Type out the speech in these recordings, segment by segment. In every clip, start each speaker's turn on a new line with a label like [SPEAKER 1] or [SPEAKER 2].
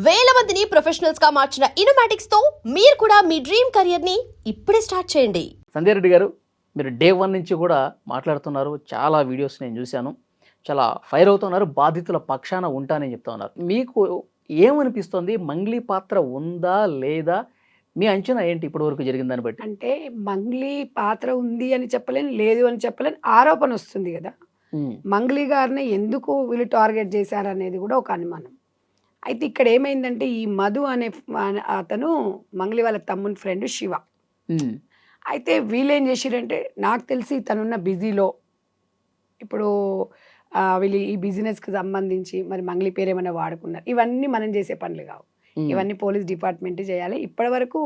[SPEAKER 1] వేల మందిని ప్రొఫెషనల్స్ గా మార్చిన ఇనోమాటిక్స్ తో మీరు కూడా మీ డ్రీమ్ కెరియర్ ని ఇప్పుడే స్టార్ట్ చేయండి.
[SPEAKER 2] సంజయ్ రెడ్డి గారు, మీరు డే 1 నుంచి కూడా మాట్లాడుతున్నారు. చాలా వీడియోస్ నేను చూశాను. చాలా ఫైర్ అవుతున్నారు. బాధితుల పక్షాన ఉంటానని చెప్తా ఉన్నారు. మీకు ఏమనిపిస్తుంది? మంగ్లీ పాత్ర ఉందా లేదా? మీ అంచనా ఏంటి ఇప్పటివరకు జరిగిన దాన్ని బట్టి?
[SPEAKER 3] అంటే మంగ్లీ పాత్ర ఉంది అని చెప్పలేను, లేదు అని చెప్పలేను, ఆరోపణ వస్తుంది కదా. మంగ్లీ గారిని ఎందుకు వీళ్ళు టార్గెట్ చేశారనేది కూడా ఒక అనుమానం. అయితే ఇక్కడ ఏమైందంటే ఈ మధు అనే అతను మంగ్లీ వాళ్ళ తమ్ముని ఫ్రెండ్ శివ. అయితే వీళ్ళు ఏం చేసిరంటే, నాకు తెలిసి తనున్న బిజీలో ఇప్పుడు వీళ్ళు ఈ బిజినెస్కి సంబంధించి మరి మంగ్లీ పేరు ఏమైనా వాడుకున్నారు. ఇవన్నీ మనం చేసే పనులు కావు, ఇవన్నీ పోలీస్ డిపార్ట్మెంట్ చేయాలి. ఇప్పటి వరకు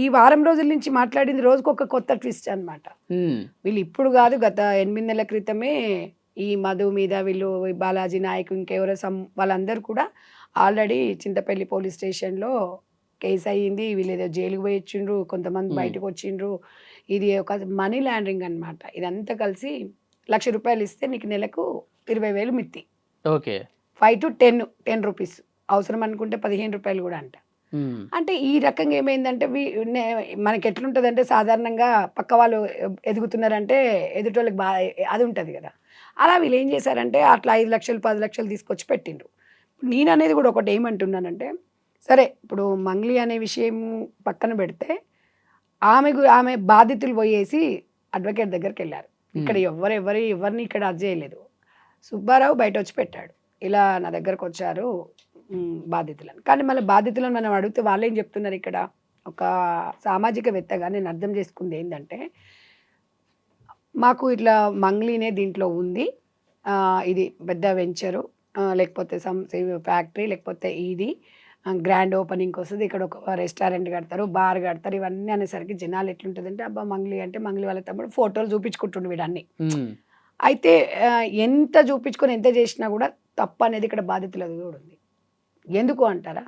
[SPEAKER 3] ఈ వారం రోజుల నుంచి మాట్లాడింది రోజుకు ఒక కొత్త ట్విస్ట్ అనమాట. వీళ్ళు ఇప్పుడు కాదు, గత 8 నెలల క్రితమే ఈ మధు మీద వీళ్ళు బాలాజీ నాయక్ ఇంకెవరో వాళ్ళందరూ కూడా ఆల్రెడీ చింతపల్లి పోలీస్ స్టేషన్లో కేసు అయ్యింది. వీళ్ళు ఏదో జైలుకు పోయి వచ్చిండ్రు, కొంతమంది బయటకు వచ్చిండ్రు. ఇది ఒక మనీ లాండరింగ్ అనమాట. ఇదంతా కలిసి ₹1,00,000 ఇస్తే నీకు నెలకు 20,000 మిత్తి.
[SPEAKER 2] ఓకే,
[SPEAKER 3] 5 to 10 రూపీస్, అవసరం అనుకుంటే ₹15 కూడా అంట. అంటే ఈ రకంగా ఏమైందంటే మనకి ఎట్లుంటుంది అంటే, సాధారణంగా పక్క వాళ్ళు ఎదుగుతున్నారంటే ఎదుటోళ్ళకి బాగా అది ఉంటుంది కదా. అలా వీళ్ళు ఏం చేశారంటే అట్లా 5 లక్షలు 10 లక్షలు తీసుకొచ్చి పెట్టిండ్రు. నేను అనేది కూడా ఒకటి ఏమంటున్నానంటే, సరే ఇప్పుడు మంగ్లీ అనే విషయం పక్కన పెడితే ఆమె బాధితులు పోయేసి అడ్వకేట్ దగ్గరికి వెళ్ళారు. ఇక్కడ ఎవరిని ఇక్కడ అది చేయలేదు. సుబ్బారావు బయట వచ్చి పెట్టాడు, ఇలా నా దగ్గరకు వచ్చారు బాధితులను. కానీ మళ్ళీ బాధితులను మనం అడిగితే వాళ్ళు ఏం చెప్తున్నారు, ఇక్కడ ఒక సామాజికవేత్తగా నేను అర్థం చేసుకుంది ఏంటంటే, మాకు ఇట్లా మంగ్లీనే దీంట్లో ఉంది, ఇది పెద్ద వెంచరు, లేకపోతే ఫ్యాక్టరీ, లేకపోతే ఇది గ్రాండ్ ఓపెనింగ్కి వస్తుంది, ఇక్కడ ఒక రెస్టారెంట్ కడతారు, బార్ కడతారు. ఇవన్నీ అనేసరికి జనాలు ఎట్లుంటుందంటే, అబ్బా మంగ్లీ అంటే మంగ్లీ వాళ్ళ తమ్ముడు ఫోటోలు చూపించుకుంటుండు వీడన్నీ. అయితే ఎంత చూపించుకొని ఎంత చేసినా కూడా తప్పు అనేది ఇక్కడ బాధితులది కూడా ఉంది. ఎందుకు అంటారా,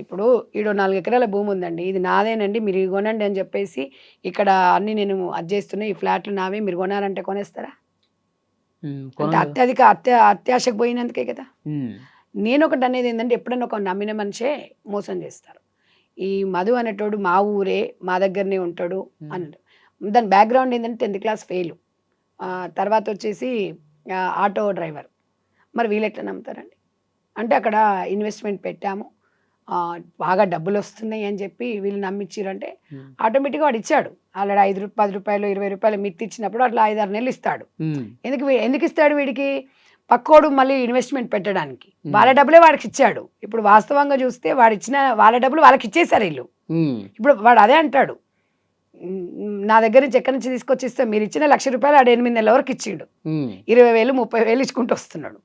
[SPEAKER 3] ఇప్పుడు ఈడో 4 ఎకరాల భూమి ఉందండి, ఇది నాదేనండి, మీరు కొనండి అని చెప్పేసి ఇక్కడ అన్ని నేను అది చేస్తున్నా, ఈ ఫ్లాట్లు నావే, మీరు కొనారంటే కొనేస్తారా? అంటే అత్యాశకు పోయినందుకే కదా. నేను ఒకటి అనేది ఏంటంటే, ఎప్పుడైనా ఒక నమ్మిన మనిషే మోసం చేస్తారు. ఈ మధు అనేటోడు మా ఊరే, మా దగ్గరనే ఉంటాడు అన్నాడు. దాని బ్యాక్గ్రౌండ్ ఏంటంటే 10th క్లాస్ ఫెయిల్, తర్వాత వచ్చేసి ఆటో డ్రైవర్. మరి వీళ్ళు ఎట్లా నమ్ముతారండి? అంటే అక్కడ ఇన్వెస్ట్మెంట్ పెట్టాము, బాగా డబ్బులు వస్తున్నాయి అని చెప్పి వీళ్ళు నమ్మించారంటే ఆటోమేటిక్గా వాడు ఇచ్చాడు. ఆల్రెడీ 5, 10 రూపాయలు 20 రూపాయలు మిత్తి ఇచ్చినప్పుడు అట్లా 5-6 నెలలు ఇస్తాడు. ఎందుకు ఇస్తాడు వీడికి? పక్కోడు మళ్ళీ ఇన్వెస్ట్మెంట్ పెట్టడానికి వాళ్ళ డబ్బులే వాడికి ఇచ్చాడు. ఇప్పుడు వాస్తవంగా చూస్తే వాడు ఇచ్చిన వాళ్ళ డబ్బులు వాళ్ళకి ఇచ్చేసారు వీళ్ళు. ఇప్పుడు వాడు అదే అంటాడు, నా దగ్గర నుంచి ఎక్కడి నుంచి తీసుకొచ్చి ఇస్తే మీరు ఇచ్చిన ₹1,00,000 ఆడు 8 నెలల వరకు ఇచ్చిండు, 20,000 30,000 ఇచ్చుకుంటూ వస్తున్నాడు.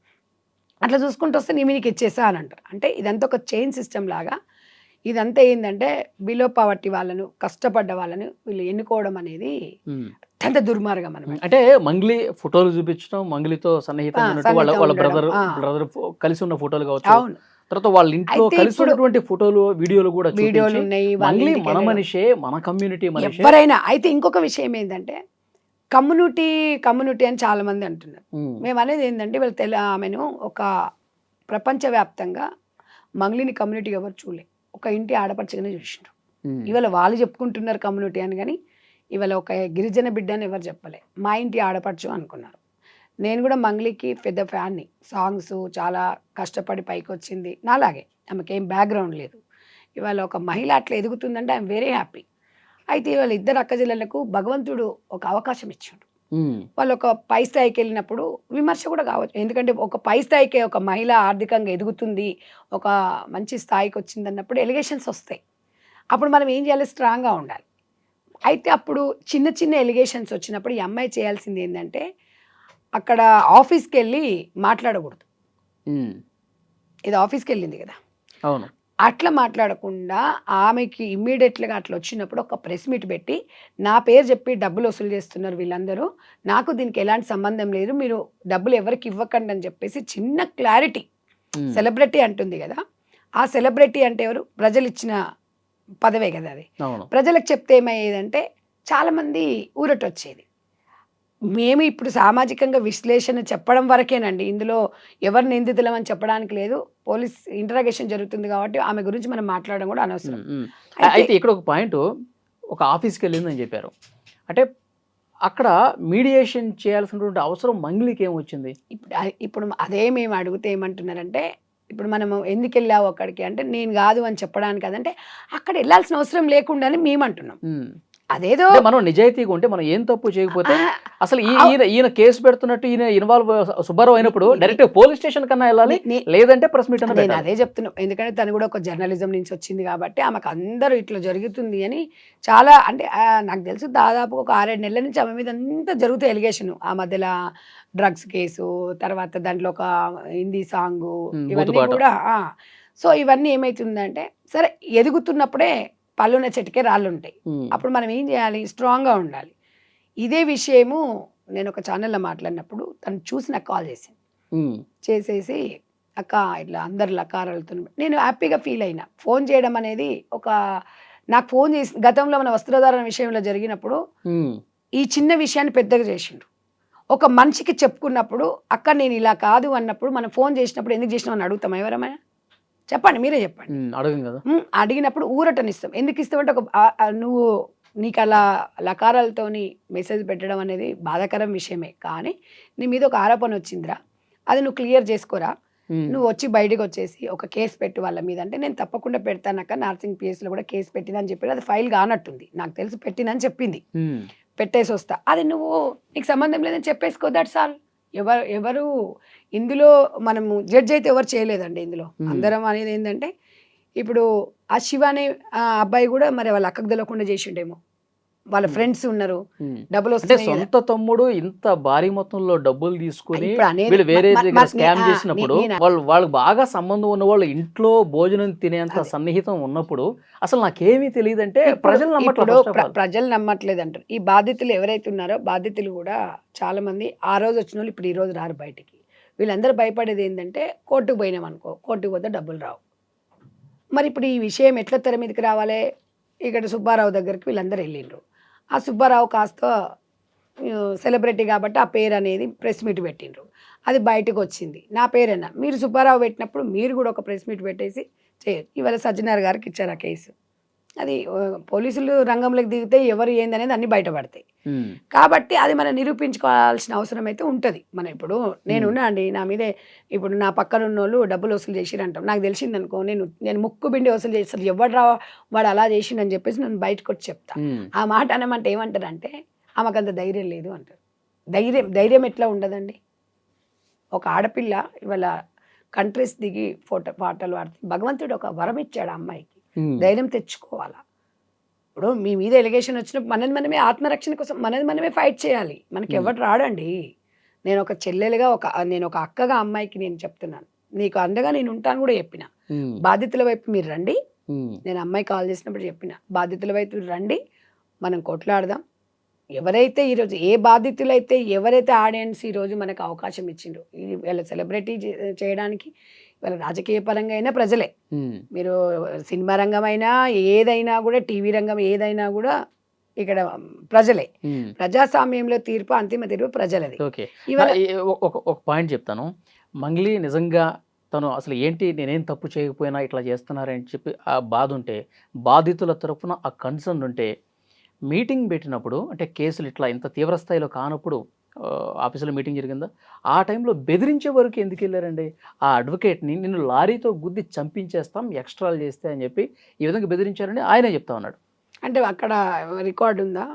[SPEAKER 3] అట్లా చూసుకుంటూ వస్తే నీ మీకు ఇచ్చేసా అని అంటారు. అంటే ఇదంతా ఒక చైన్ సిస్టమ్ లాగా. ఇదంతా ఏంటంటే బిలో పవర్టీ వాళ్ళను, కష్టపడ్డ వాళ్ళను వీళ్ళు ఎన్నుకోవడం అనేది అత్యంత దుర్మార్గం అనమాట.
[SPEAKER 2] అంటే మంగ్లీ ఫోటోలు చూపించడం, మంగ్లీతో సన్నిహితంగా వాళ్ళ బ్రదర్ కలిసి ఉన్న ఫోటోలు కావచ్చు, తర్వాత వాళ్ళ ఇంట్లో కలిసి ఉన్నటువంటి ఫోటోలు వీడియోలు ఉన్నాయి. మంగ్లీ మన మనిషే, మన కమ్యూనిటీ మనిషి
[SPEAKER 3] ఎవరైనా. అయితే ఇంకొక విషయం ఏంటంటే, కమ్యూనిటీ అని చాలా మంది అంటున్నారు. మేము అనేది ఏంటంటే, వీళ్ళు ఆమెను ఒక ప్రపంచవ్యాప్తంగా మంగ్లీని కమ్యూనిటీ ఎవరు చూడలే, ఒక ఇంటి ఆడపడుచుగానే చూసిండ్రు. ఇవాళ వాళ్ళు చెప్పుకుంటున్నారు కమ్యూనిటీ అని, కానీ ఇవాళ ఒక గిరిజన బిడ్డ అని ఎవరు చెప్పలే, మా ఇంటి ఆడపడుచు అనుకున్నారు. నేను కూడా మంగ్లీకి పెద్ద ఫ్యాన్ని. సాంగ్స్ చాలా కష్టపడి పైకి వచ్చింది, నాలాగే ఆమెకి ఏం బ్యాక్గ్రౌండ్ లేదు. ఇవాళ ఒక మహిళ అట్లా ఎదుగుతుందంటే ఐఎమ్ వెరీ హ్యాపీ. అయితే ఇవాళ ఇద్దరు అక్కజెల్లెలకు భగవంతుడు ఒక అవకాశం ఇచ్చాడు. వాళ్ళు ఒక పై స్థాయికి వెళ్ళినప్పుడు విమర్శ కూడా కావచ్చు. ఎందుకంటే ఒక పై స్థాయికి ఒక మహిళ ఆర్థికంగా ఎదుగుతుంది, ఒక మంచి స్థాయికి వచ్చింది అన్నప్పుడు ఎలిగేషన్స్ వస్తాయి. అప్పుడు మనం ఏం చేయాలి? స్ట్రాంగ్గా ఉండాలి. అయితే అప్పుడు చిన్న ఎలిగేషన్స్ వచ్చినప్పుడు ఈ అమ్మాయి చేయాల్సింది ఏంటంటే, అక్కడ ఆఫీస్కి వెళ్ళి మాట్లాడకూడదు. ఇది ఆఫీస్కి వెళ్ళింది కదా,
[SPEAKER 2] అవును,
[SPEAKER 3] అట్లా మాట్లాడకుండా ఆమెకి ఇమ్మీడియట్గా అట్లా వచ్చినప్పుడు ఒక ప్రెస్ మీట్ పెట్టి, నా పేరు చెప్పి డబ్బులు వసూలు చేస్తున్నారు వీళ్ళందరూ, నాకు దీనికి ఎలాంటి సంబంధం లేదు, మీరు డబ్బులు ఎవరికి ఇవ్వకండి అని చెప్పేసి చిన్న క్లారిటీ. సెలబ్రిటీ అంటుంది కదా, ఆ సెలబ్రిటీ అంటే ఎవరు? ప్రజలు ఇచ్చిన పదవే కదా అది. ప్రజలకు చెప్తే ఏమయ్యేదంటే చాలామంది ఊరట వచ్చేది. మేము ఇప్పుడు సామాజికంగా విశ్లేషణ చెప్పడం వరకేనండి. ఇందులో ఎవరు నిందితులం అని చెప్పడానికి లేదు. పోలీస్ ఇంటరాగేషన్ జరుగుతుంది కాబట్టి ఆమె గురించి మనం మాట్లాడడం కూడా అనవసరం.
[SPEAKER 2] అయితే ఇక్కడ ఒక పాయింట్, ఒక ఆఫీస్కి వెళ్ళిందని చెప్పారు. అంటే అక్కడ మీడియేషన్ చేయాల్సినటువంటి అవసరం మంగ్లీకి ఏమొచ్చింది?
[SPEAKER 3] ఇప్పుడు అదే మేము అడిగితే ఏమంటున్నారంటే, ఇప్పుడు మనము ఎందుకెళ్ళావు అక్కడికి అంటే, నేను కాదు అని చెప్పడానికి అదంటే, అక్కడ వెళ్ళాల్సిన అవసరం లేకుండా అని మేము అంటున్నాం. అదేదో
[SPEAKER 2] అంటే మనం నిజాయితీగా ఉంటే మనం ఏం తప్పు చేయకపోతే అసలు ఈయన కేసు పెడుతున్నట్టు ఈయన ఇన్వాల్వ్ సుబ్బారావు అయినప్పుడు డైరెక్ట్ పోలీస్ స్టేషన్ కన్నా వెళ్ళాలి, లేదంటే ప్రెస్ మీట్ అన్న
[SPEAKER 3] నేను
[SPEAKER 2] పెట్టాలి.
[SPEAKER 3] అదే చెప్తున్నాం. ఎందుకంటే తను కూడా ఒక జర్నలిజం నుంచి వచ్చింది కాబట్టి ఆమెకు అందరూ ఇట్లా జరుగుతుంది అని చాలా అంటే నాకు తెలుసు దాదాపు ఒక 6-7 నెలల నుంచి ఆమె మీద అంతా జరుగుతాయి ఎలిగేషన్. ఆ మధ్యలో డ్రగ్స్ కేసు, తర్వాత దాంట్లో ఒక హిందీ సాంగ్, ఇవన్నీ
[SPEAKER 2] బూతుపాట.
[SPEAKER 3] కూడా సో ఇవన్నీ ఏమైతుందంటే, సరే ఎదుగుతున్నప్పుడే పళ్ళున్న చెట్టుకే రాళ్ళు ఉంటాయి. అప్పుడు మనం ఏం చేయాలి? స్ట్రాంగ్గా ఉండాలి. ఇదే విషయము నేను ఒక ఛానల్లో మాట్లాడినప్పుడు తను చూసి నాకు కాల్ చేసింది. చేసేసి అక్క ఇట్లా అందరు లకారాలతో నేను హ్యాపీగా ఫీల్ అయినా. ఫోన్ చేయడం అనేది నాకు ఫోన్ చేసి గతంలో మన వస్త్రధారణ విషయంలో జరిగినప్పుడు ఈ చిన్న విషయాన్ని పెద్దగా చేసిండ్రు. ఒక మనిషికి చెప్పుకున్నప్పుడు అక్క నేను ఇలా కాదు అన్నప్పుడు మనం ఫోన్ చేసినప్పుడు ఎందుకు చేసినావు అని అడుగుతాం ఎవరమైనా? చెప్పండి, మీరే చెప్పండి.
[SPEAKER 2] అడగం కదా.
[SPEAKER 3] అడిగినప్పుడు ఊరటనిస్తాం. ఎందుకు ఇస్తామంటే నువ్వు నీకు అలా లకారాలతోని మెసేజ్ పెట్టడం అనేది బాధాకరం విషయమే. కానీ నీ మీద ఒక ఆరోపణ వచ్చిందిరా, అది నువ్వు క్లియర్ చేసుకోరా, నువ్వు వచ్చి బయటకు వచ్చేసి ఒక కేసు పెట్టు వాళ్ళ మీద అంటే, నేను తప్పకుండా పెడతానక్క, నార్సింగ్ పిఎస్లో కూడా కేసు పెట్టిందని చెప్పి అది ఫైల్ కానట్టుంది. నాకు తెలిసి పెట్టిందని చెప్పింది. పెట్టేసి వస్తా, అది నువ్వు నీకు సంబంధం లేదని చెప్పేసుకో, దట్స్ ఆల్. ఎవరు ఇందులో మనము జడ్జ్ అయితే ఎవరు చేయలేదండి. ఇందులో అందరం అనేది ఏంటంటే, ఇప్పుడు ఆ శివ అనే అబ్బాయి కూడా మరి వాళ్ళ అక్కకు తెలియకుండా చేసిండేమో. వాళ్ళ ఫ్రెండ్స్ ఉన్నారు, డబ్బులు
[SPEAKER 2] అంటే
[SPEAKER 3] వస్తాయి.
[SPEAKER 2] సొంత తమ్ముడు ఇంత భారీ మొత్తంలో డబ్బులు తీసుకుని
[SPEAKER 3] ఇప్పుడు అనేది
[SPEAKER 2] వీళ్ళు వేరే దగ్గర
[SPEAKER 3] మ-
[SPEAKER 2] స్కామ్
[SPEAKER 3] నే-
[SPEAKER 2] చేసినప్పుడు
[SPEAKER 3] నేను-
[SPEAKER 2] వాళ్ళకి బాగా సంబంధం ఉన్న వాళ్ళు ఇంట్లో భోజనం తినేంత సన్నిహితం ఉన్నప్పుడు అసలు నాకేమీ తెలియదు అంటే ప్రజలు
[SPEAKER 3] ఇప్పుడు
[SPEAKER 2] నమ్మట్లేదు.
[SPEAKER 3] ప్రజలు నమ్మట్లేదు అంటారు. ఈ బాధితులు ఎవరైతే ఉన్నారో బాధితులు కూడా చాలా మంది ఆ రోజు వచ్చిన వాళ్ళు ఇప్పుడు ఈ రోజు రారు బయటికి. వీళ్ళందరూ భయపడేది ఏంటంటే, కోర్టుకు పోయినాం అనుకో, కోర్టుకు పోతే డబ్బులు రావు. మరి ఇప్పుడు ఈ విషయం ఎట్లా తెర మీదకి రావాలి? ఇక్కడ సుబ్బారావు దగ్గరికి వీళ్ళందరూ వెళ్ళిండ్రు. ఆ సుబ్బారావు కాస్త సెలబ్రిటీ కాబట్టి ఆ పేరు అనేది ప్రెస్ మీట్ పెట్టిండ్రు. అది బయటకు వచ్చింది. నా పేరేనా? మీరు సుబ్బారావు పెట్టినప్పుడు మీరు కూడా ఒక ప్రెస్ మీట్ పెట్టేసి చేయొచ్చు. ఇవాళ సజ్జనార్ గారికి ఇచ్చారు ఆ కేసు. అది పోలీసులు రంగంలోకి దిగితే ఎవరు ఏందనేది అన్ని బయటపడతాయి. కాబట్టి అది మనం నిరూపించుకోవాల్సిన అవసరం అయితే ఉంటుంది. మనం ఇప్పుడు నేనున్నా అండి, నా మీదే ఇప్పుడు నా పక్కన ఉన్న వాళ్ళు డబ్బులు వసూలు చేసిరు అంటాం. నాకు తెలిసింది అనుకో, నేను ముక్కు బిండి వసూలు చేస్తాను, ఎవడు రా వాడు అలా చేసిండని చెప్పేసి నేను బయటకు వచ్చి చెప్తా. ఆ మాట అనమంటే ఏమంటారంటే, ఆమెకంత ధైర్యం లేదు అంటారు. ధైర్యం ఎట్లా ఉండదండి? ఒక ఆడపిల్ల ఇవాళ కంట్రీస్ దిగి పాటలు పాడుతుంది. భగవంతుడు ఒక వరం ఇచ్చాడు ఆ అమ్మాయికి, ధైర్యం తెచ్చుకోవాలా. ఇప్పుడు మీ మీద ఎలిగేషన్ వచ్చినప్పుడు మనమే ఆత్మరక్షణ కోసం మనమే ఫైట్ చేయాలి. మనకి ఎవరు రాడండి. నేను ఒక చెల్లెలుగా నేను ఒక అక్కగా అమ్మాయికి నేను చెప్తున్నాను, నీకు అండగా నేను ఉంటాను కూడా చెప్పిన. బాధితుల వైపు మీరు రండి, నేను అమ్మాయి కాల్ చేసినప్పుడు చెప్పిన, బాధితుల వైపు రండి, మనం కొట్లాడదాం. ఎవరైతే ఈరోజు ఎవరైతే ఆడియన్స్ ఈరోజు మనకు అవకాశం ఇచ్చిండ్రు, వీళ్ళ సెలబ్రిటీ చేయడానికి, వీళ్ళ రాజకీయ పరంగా అయినా ప్రజలే. మీరు సినిమా రంగం అయినా ఏదైనా కూడా, టీవీ రంగం ఏదైనా కూడా ఇక్కడ ప్రజలే. ప్రజాస్వామ్యంలో అంతిమ తీర్పు ప్రజలది.
[SPEAKER 2] ఓకే, ఒక పాయింట్ చెప్తాను. మంగ్లీ నిజంగా తను అసలు ఏంటి, నేనేం తప్పు చేయకపోయినా ఇట్లా చేస్తున్నారని చెప్పి ఆ బాధ ఉంటే, బాధితుల తరఫున ఆ కన్సర్న్ ఉంటే, మీటింగ్ పెట్టినప్పుడు అంటే కేసులు ఇట్లా ఇంత తీవ్ర స్థాయిలో కానప్పుడు ఆఫీసులో మీటింగ్ జరిగిందా, ఆ టైంలో బెదిరించే వరకు ఎందుకు వెళ్ళారండి? ఆ అడ్వకేట్ని నిన్ను లారీతో గుద్ది చంపించేస్తాం ఎక్స్ట్రాలు చేస్తే అని చెప్పి ఈ విధంగా బెదిరించారని ఆయనే చెప్తా ఉన్నాడు.
[SPEAKER 3] అంటే అక్కడ రికార్డు ఉందా?